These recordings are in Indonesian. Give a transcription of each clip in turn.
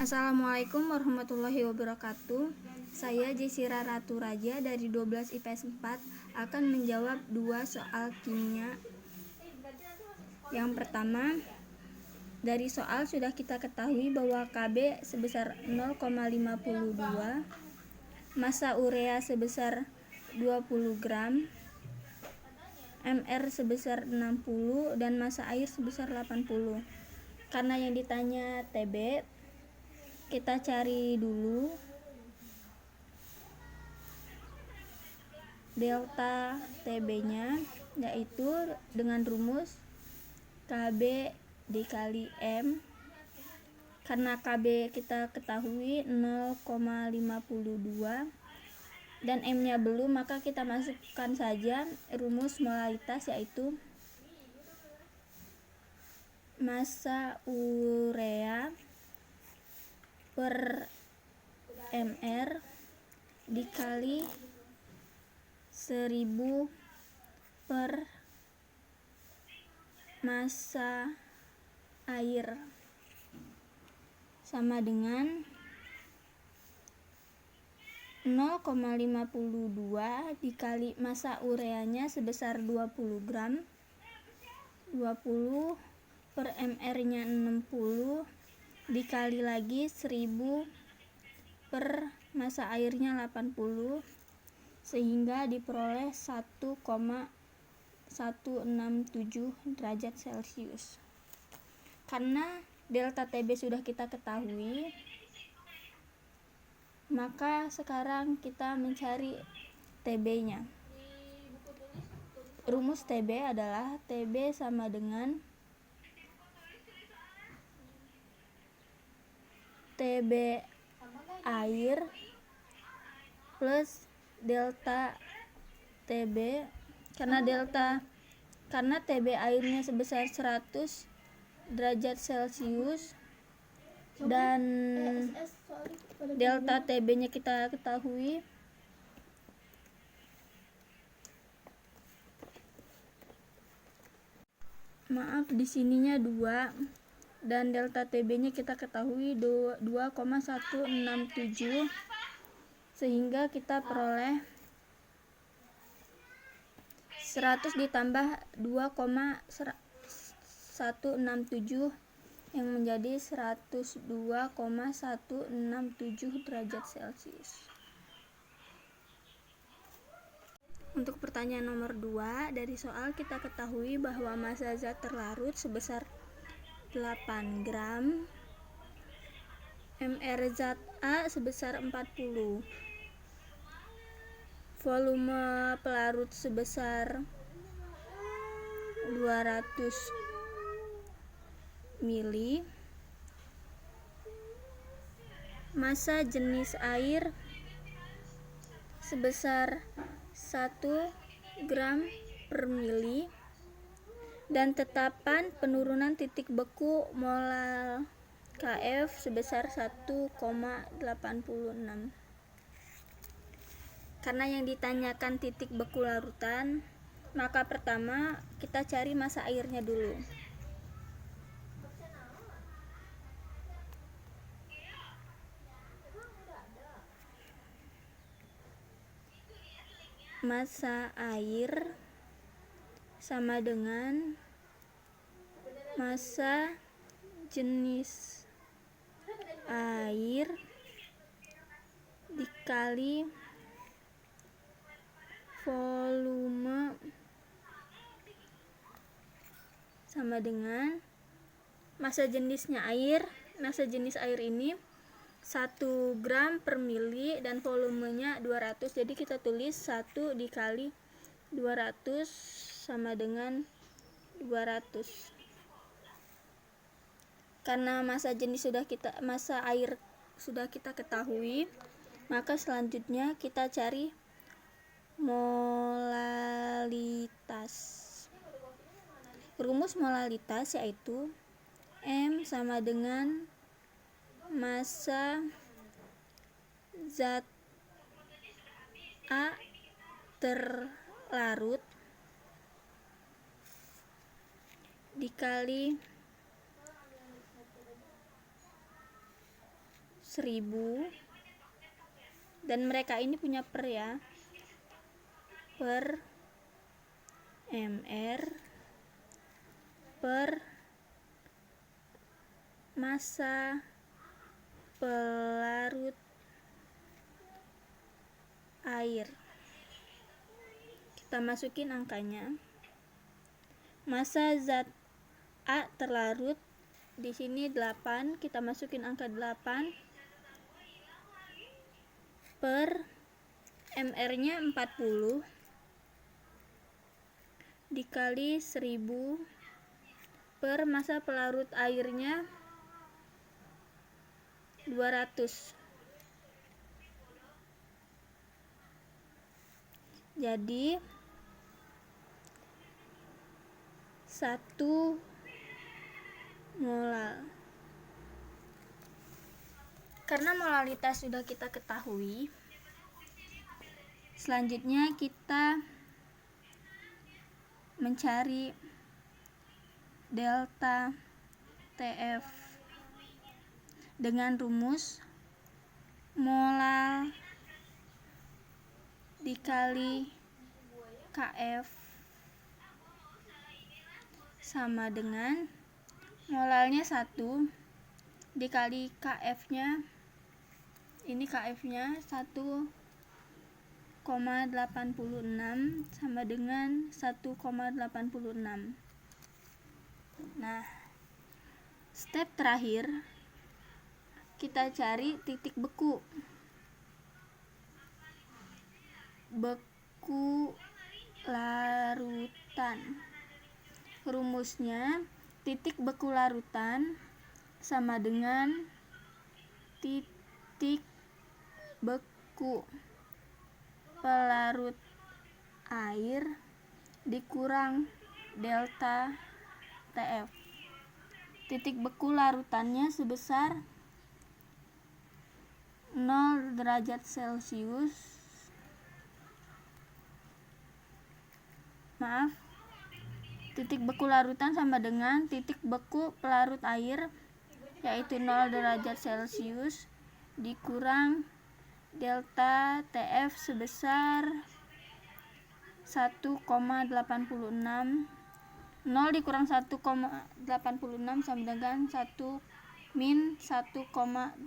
Assalamualaikum warahmatullahi wabarakatuh. Saya Jessira Ratu Raja dari 12 IPS 4 akan menjawab 2 soal kimia. Yang pertama, dari soal sudah kita ketahui bahwa Kb sebesar 0,52, massa urea sebesar 20 gram, Mr sebesar 60, dan massa air sebesar 80. Karena yang ditanya Tb, kita cari dulu delta Tb nya, yaitu dengan rumus Kb dikali M. Karena Kb kita ketahui 0,52 dan M nya belum, maka kita masukkan saja rumus molaritas, yaitu massa urea per Mr dikali 1000 per massa air sama dengan 0,52 dikali massa ureanya sebesar 20 gram, 20 per Mr nya 60 dikali lagi 1000 per massa airnya 80, sehingga diperoleh 1,167 derajat Celcius. Karena delta Tb sudah kita ketahui, maka sekarang kita mencari Tb nya. Rumus Tb adalah Tb sama dengan Tb air plus delta Tb, karena Tb airnya sebesar 100 derajat Celcius dan delta Tb nya kita ketahui di sininya 2 dan delta Tb nya kita ketahui 2,167, sehingga kita peroleh 100 ditambah 2,167 yang menjadi 102,167 derajat Celcius. Untuk pertanyaan nomor 2, dari soal kita ketahui bahwa massa zat terlarut sebesar 8 gram, Mr zat A sebesar 40, volume pelarut sebesar 200 mili, massa jenis air sebesar 1 gram per mili, dan tetapan penurunan titik beku molal Kf sebesar 1,86. Karena yang ditanyakan titik beku larutan, maka pertama kita cari massa airnya dulu. Massa air sama dengan massa jenis air dikali volume sama dengan massa jenisnya air. Massa jenis air ini 1 gram per mili dan volumenya 200, jadi kita tulis 1 dikali 200 sama dengan 200. Karena massa air sudah kita ketahui, maka selanjutnya kita cari molalitas. Rumus molalitas yaitu M sama dengan massa zat A terlarut dikali 1000, dan mereka ini punya per ya, per mr per massa pelarut air. Kita masukin angkanya. Massa zat A terlarut di sini 8, kita masukin angka 8 per mr-nya 40 dikali 1000 per massa pelarut airnya 200. Jadi 1 molal. Karena molalitas sudah kita ketahui, selanjutnya kita mencari delta TF dengan rumus molal dikali KF sama dengan molalnya 1 dikali KF-nya, ini KF-nya 1,86 sama dengan 1,86. Nah, step terakhir kita cari titik beku. Beku larutan. Rumusnya titik beku larutan sama dengan titik beku pelarut air dikurang delta TF. Titik beku larutannya sebesar 0 derajat Celcius. Titik beku larutan sama dengan titik beku pelarut air, yaitu 0 derajat Celcius dikurang delta TF sebesar 1,86. 0 dikurang 1,86 sama dengan 1 min 1,86.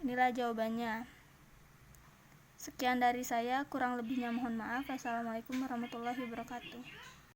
Inilah jawabannya. Sekian dari saya, kurang lebihnya mohon maaf. Assalamualaikum warahmatullahi wabarakatuh.